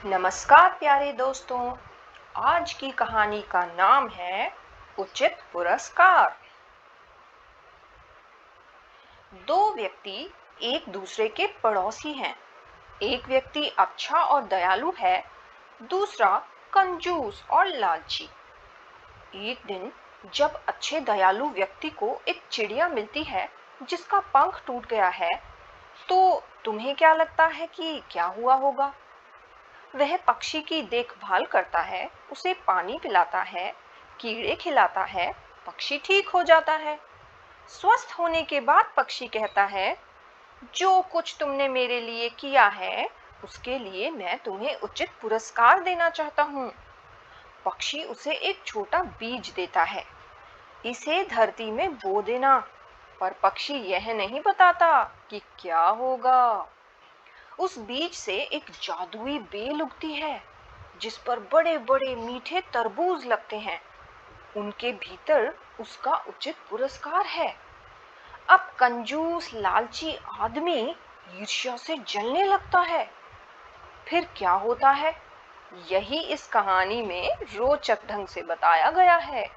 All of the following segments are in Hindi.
नमस्कार प्यारे दोस्तों। आज की कहानी का नाम है उचित पुरस्कार। दो व्यक्ति एक दूसरे के पड़ोसी हैं। एक व्यक्ति अच्छा और दयालु है, दूसरा कंजूस और लालची। एक दिन जब अच्छे दयालु व्यक्ति को एक चिड़िया मिलती है जिसका पंख टूट गया है, तो तुम्हें क्या लगता है कि क्या हुआ होगा? वह पक्षी की देखभाल करता है, उसे पानी पिलाता है, कीड़े खिलाता है, पक्षी ठीक हो जाता है। स्वस्थ होने के बाद पक्षी कहता है, जो कुछ तुमने मेरे लिए किया है, उसके लिए मैं तुम्हें उचित पुरस्कार देना चाहता हूँ। पक्षी उसे एक छोटा बीज देता है, इसे धरती में बो देना। पर पक्षी यह नहीं बताता कि क्या होगा। उस बीज से एक जादुई बेल उगती है, जिस पर बड़े बड़े मीठे तरबूज लगते हैं। उनके भीतर उसका उचित पुरस्कार है। अब कंजूस लालची आदमी ईर्ष्या से जलने लगता है। फिर क्या होता है, यही इस कहानी में रोचक ढंग से बताया गया है।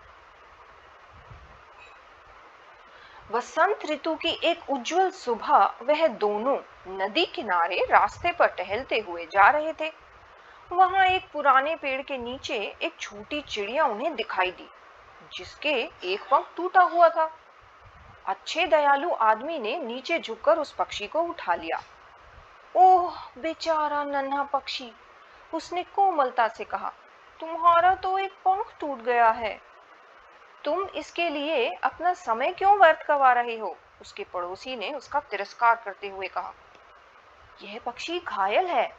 वसंत ऋतु की एक उज्जवल सुबह वह दोनों नदी किनारे रास्ते पर टहलते हुए जा रहे थे। वहां एक पुराने पेड़ के नीचे एक छोटी चिड़िया उन्हें दिखाई दी, जिसके एक पंख टूटा हुआ था। अच्छे दयालु आदमी ने नीचे झुककर उस पक्षी को उठा लिया। ओह बेचारा नन्हा पक्षी, उसने कोमलता से कहा, तुम्हारा तो एक पंख टूट गया है। तुम इसके लिए अपना समय क्यों व्यर्थ करवा रहे हो? उसके पड़ोसी ने उसका तिरस्कार करते हुए कहा। यह पक्षी घायल है,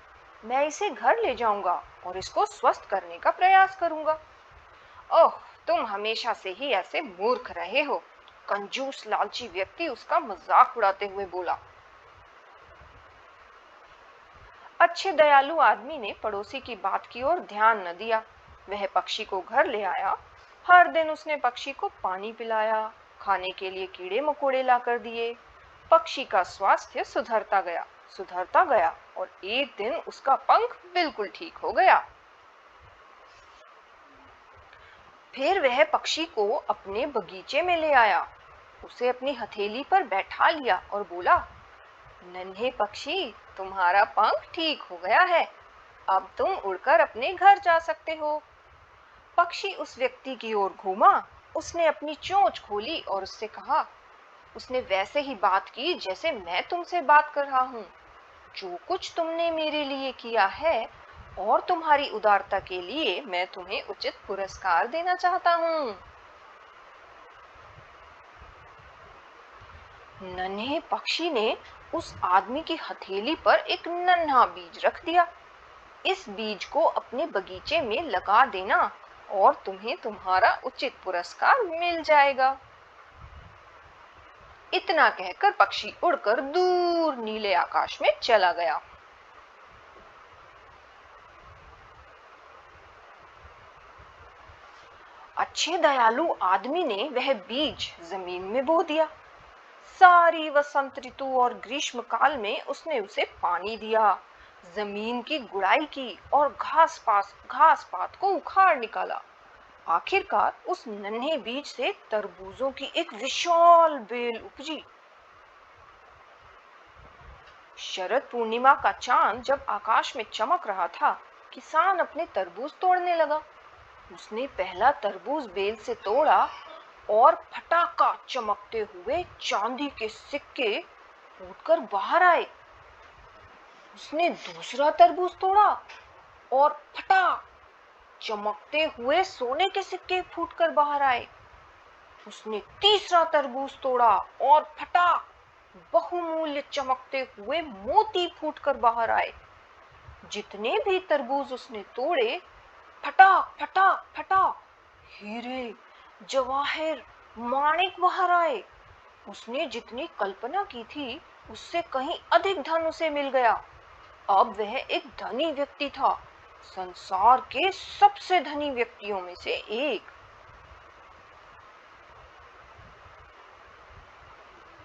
मैं इसे घर ले जाऊंगा और इसको स्वस्थ करने का प्रयास करूंगा। ओह, तुम हमेशा से ही ऐसे मूर्ख रहे हो, कंजूस लालची व्यक्ति उसका मजाक उड़ाते हुए बोला। अच्छे दयालु आदमी ने पड़ोसी की बात की ओर ध्यान न दिया। वह पक्षी को घर ले आया। हर दिन उसने पक्षी को पानी पिलाया, खाने के लिए कीड़े मकोड़े लाकर दिए। पक्षी का स्वास्थ्य सुधरता गया और एक दिन उसका पंख बिल्कुल ठीक हो गया। फिर वह पक्षी को अपने बगीचे में ले आया, उसे अपनी हथेली पर बैठा लिया और बोला, नन्हे पक्षी, तुम्हारा पंख ठीक हो गया है, अब तुम उड़कर अपने घर जा सकते हो। पक्षी उस व्यक्ति की ओर घूमा, उसने अपनी चोंच खोली और उससे कहा, उसने वैसे ही बात की जैसे मैं तुमसे बात कर रहा हूँ। जो कुछ तुमने मेरे लिए किया है और तुम्हारी उदारता के लिए मैं तुम्हें उचित पुरस्कार देना चाहता हूँ। नन्हे पक्षी ने उस आदमी की हथेली पर एक नन्हा बीज रख दिया। इस बीज को अपने बगीचे में लगा देना और तुम्हें तुम्हारा उचित पुरस्कार मिल जाएगा। इतना कहकर पक्षी उड़कर दूर नीले आकाश में चला गया। अच्छे दयालु आदमी ने वह बीज जमीन में बो दिया। सारी वसंत ऋतु और ग्रीष्म काल में उसने उसे पानी दिया, जमीन की गुड़ाई की और घास पात को उखाड़ निकाला। आखिरकार उस नन्हे बीज से तरबूजों की एक विशाल बेल उपजी। शरद पूर्णिमा का चांद जब आकाश में चमक रहा था, किसान अपने तरबूज तोड़ने लगा। उसने पहला तरबूज बेल से तोड़ा और फटाका चमकते हुए चांदी के सिक्के फूटकर बाहर आए। उसने दूसरा तरबूज तोड़ा और फटाक चमकते हुए सोने के सिक्के फूटकर बाहर आए। उसने तीसरा तरबूज तोड़ा और फटाक बहुमूल्य चमकते हुए मोती फूटकर बाहर आए। जितने भी तरबूज उसने तोड़े, फटाक फटाक फटाक हीरे, जवाहर, माणिक बाहर आए। उसने जितनी कल्पना की थी, उससे कहीं अधिक धन उसे मिल गया। अब वह एक धनी व्यक्ति था, संसार के सबसे धनी व्यक्तियों में से एक।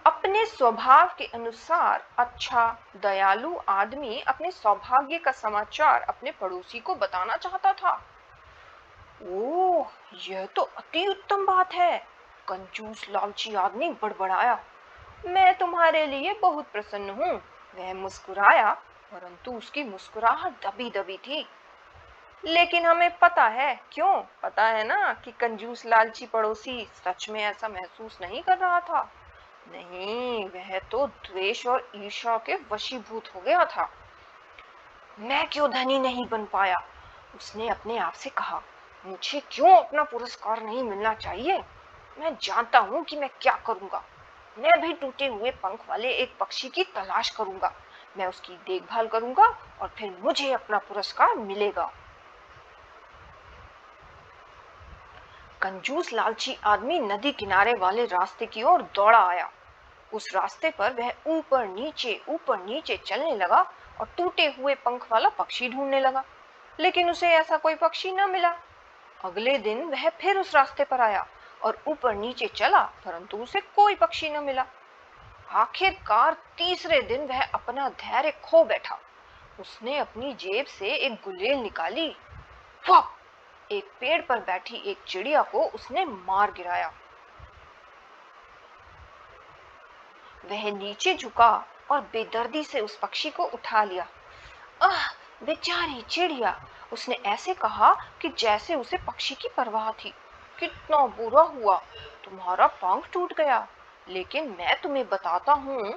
अपने अपने स्वभाव के अनुसार अच्छा दयालु आदमी अपने सौभाग्य का समाचार अपने पड़ोसी को बताना चाहता था। ओह, यह तो अति उत्तम बात है, कंजूस लालची आदमी बड़बड़ाया। मैं तुम्हारे लिए बहुत प्रसन्न हूँ। वह मुस्कुराया, परंतु उसकी मुस्कुराहट दबी दबी थी। लेकिन हमें पता है, क्यों पता है ना, कि कंजूस लालची पड़ोसी सच में ऐसा महसूस नहीं कर रहा था। नहीं, वह तो द्वेष और ईर्ष्या के वशीभूत हो गया था। मैं क्यों धनी नहीं बन पाया, उसने अपने आप से कहा। मुझे क्यों अपना पुरस्कार नहीं मिलना चाहिए। मैं जानता हूँ कि मैं क्या करूंगा। मैं भी टूटे हुए पंख वाले एक पक्षी की तलाश करूंगा। मैं उसकी देखभाल करूंगा और फिर मुझे अपना पुरस्कार मिलेगा। कंजूस लालची आदमी नदी किनारे वाले रास्ते की ओर दौड़ा आया। उस रास्ते पर वह ऊपर नीचे चलने लगा और टूटे हुए पंख वाला पक्षी ढूंढने लगा, लेकिन उसे ऐसा कोई पक्षी न मिला। अगले दिन वह फिर उस रास्ते पर आया और ऊपर नीचे चला, परंतु उसे कोई पक्षी न मिला। आखिरकार तीसरे दिन वह अपना धैर्य खो बैठा। उसने अपनी जेब से एक गुलेल निकाली। फप! एक पेड़ पर बैठी एक चिड़िया को उसने मार गिराया। वह नीचे झुका और बेदर्दी से उस पक्षी को उठा लिया। आह, बेचारी चिड़िया, उसने ऐसे कहा कि जैसे उसे पक्षी की परवाह थी। कितना बुरा हुआ, तुम्हारा पंख टूट गया, लेकिन मैं तुम्हें बताता हूँ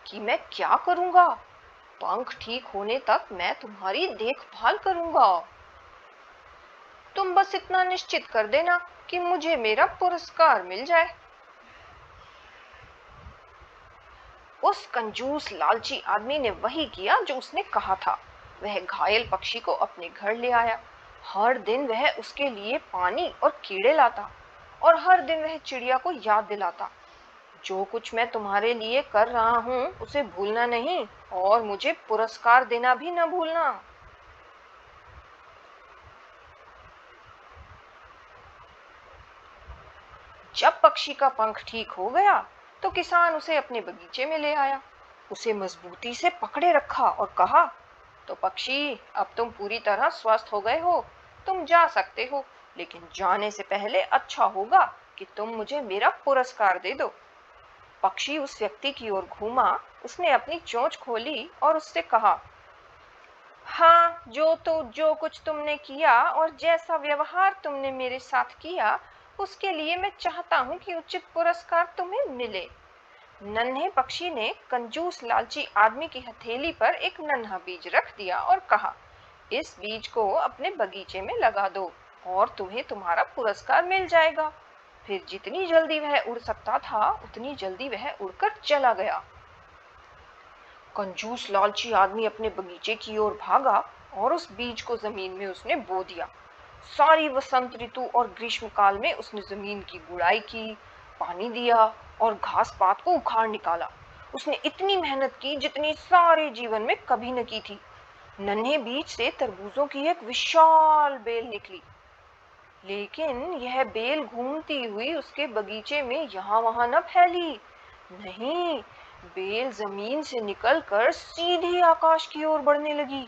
कि मैं क्या करूंगा। पंख ठीक होने तक मैं तुम्हारी देखभाल करूंगा। तुम बस इतना निश्चित कर देना कि मुझे मेरा पुरस्कार मिल जाए। उस कंजूस लालची आदमी ने वही किया जो उसने कहा था। वह घायल पक्षी को अपने घर ले आया। हर दिन वह उसके लिए पानी और कीड़े लाता और हर दिन वह चिड़िया को याद दिलाता, जो कुछ मैं तुम्हारे लिए कर रहा हूँ उसे भूलना नहीं और मुझे पुरस्कार देना भी न भूलना। जब पक्षी का पंख ठीक हो गया तो किसान उसे अपने बगीचे में ले आया। उसे मजबूती से पकड़े रखा और कहा, तो पक्षी, अब तुम पूरी तरह स्वस्थ हो गए हो, तुम जा सकते हो, लेकिन जाने से पहले अच्छा होगा कि तुम मुझे मेरा पुरस्कार दे दो। पक्षी उस व्यक्ति की ओर घूमा। उसने अपनी चोंच खोली और उससे कहा, हाँ, जो कुछ तुमने किया और जैसा व्यवहार तुमने मेरे साथ किया, उसके लिए मैं चाहता हूँ कि उचित पुरस्कार तुम्हें मिले। नन्हे पक्षी ने कंजूस लालची आदमी की हथेली पर एक नन्हा बीज रख दिया और कहा, इस बीज को अपने बगीचे में लगा दो और तुम्हें तुम्हारा पुरस्कार मिल जाएगा। फिर जितनी जल्दी वह उड़ सकता था उतनी जल्दी वह उड़कर चला गया। कंजूस लालची आदमी अपने बगीचे की ओर भागा और उस बीज को जमीन में उसने बो दिया। सारी वसंत ऋतु और ग्रीष्म काल में उसने जमीन की गुड़ाई की, पानी दिया और घास पात को उखाड़ निकाला। उसने इतनी मेहनत की जितनी सारे जीवन में कभी न की थी। नन्हे बीज से तरबूजों की एक विशाल बेल निकली, लेकिन यह बेल घूमती हुई उसके बगीचे में यहाँ वहां न फैली। नहीं, बेल जमीन से निकलकर सीधी आकाश की ओर बढ़ने लगी।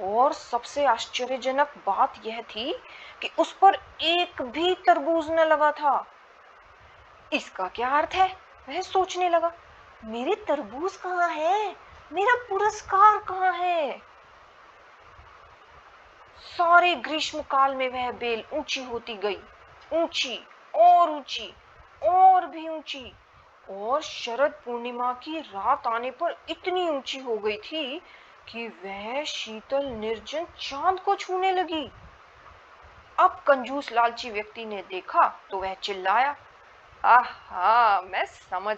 और सबसे आश्चर्यजनक बात यह थी कि उस पर एक भी तरबूज न लगा था। इसका क्या अर्थ है, वह सोचने लगा। मेरे तरबूज कहाँ है, मेरा पुरस्कार कहाँ है। सारे ग्रीष्म काल में वह बेल ऊंची होती गई, ऊंची और ऊंची और भी ऊंची, और शरद पूर्णिमा की रात आने पर इतनी ऊंची हो गई थी कि वह शीतल निर्जन चांद को छूने लगी। अब कंजूस लालची व्यक्ति ने देखा तो वह चिल्लाया, आहा, मैं समझ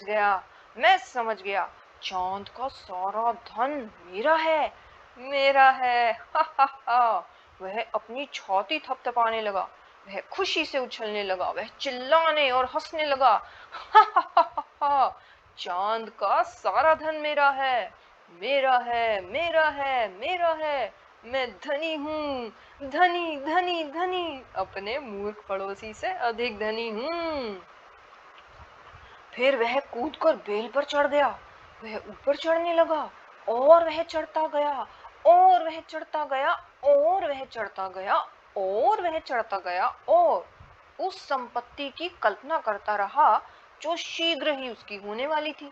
गया, चांद का सारा धन मेरा है, मेरा है। हा हा हा। वह अपनी छाती थपथपाने लगा, वह खुशी से उछलने लगा, वह चिल्लाने और हंसने लगा। हा हा हा हा। चांद का सारा धन मेरा है, मेरा है, मेरा है, मेरा है। मैं धनी हूँ, धनी धनी धनी, अपने मूर्ख पड़ोसी से अधिक धनी हूँ। फिर वह कूदकर बेल पर चढ़ गया। वह ऊपर चढ़ने लगा और वह चढ़ता गया और वह चढ़ता गया और वह चढ़ता गया और वह चढ़ता गया और उस संपत्ति की कल्पना करता रहा जो शीघ्र ही उसकी होने वाली थी।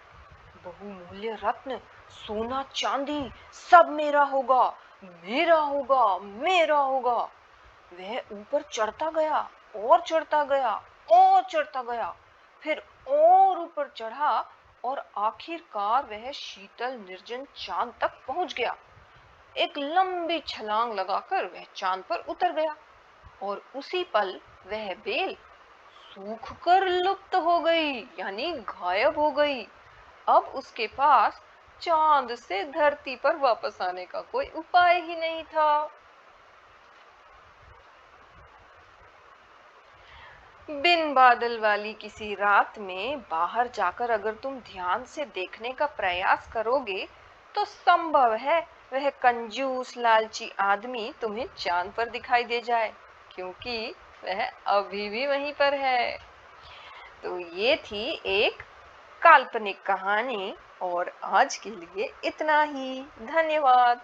बहुमूल्य रत्न, सोना, चांदी, सब मेरा होगा, मेरा होगा, मेरा होगा। वह ऊपर चढ़ता गया और चढ़ता गया और चढ़ता गया, फिर और ऊपर चढ़ा और आखिरकार वह शीतल निर्जन चांद तक पहुंच गया। एक लंबी छलांग लगाकर वह चांद पर उतर गया और उसी पल वह बेल सूखकर लुप्त हो गई, यानी गायब हो गई। अब उसके पास चांद से धरती पर वापस आने का कोई उपाय ही नहीं था। बिन बादल वाली किसी रात में बाहर जाकर अगर तुम ध्यान से देखने का प्रयास करोगे तो संभव है वह कंजूस लालची आदमी तुम्हें चांद पर दिखाई दे जाए, क्योंकि वह अभी भी वहीं पर है। तो ये थी एक काल्पनिक कहानी और आज के लिए इतना ही। धन्यवाद।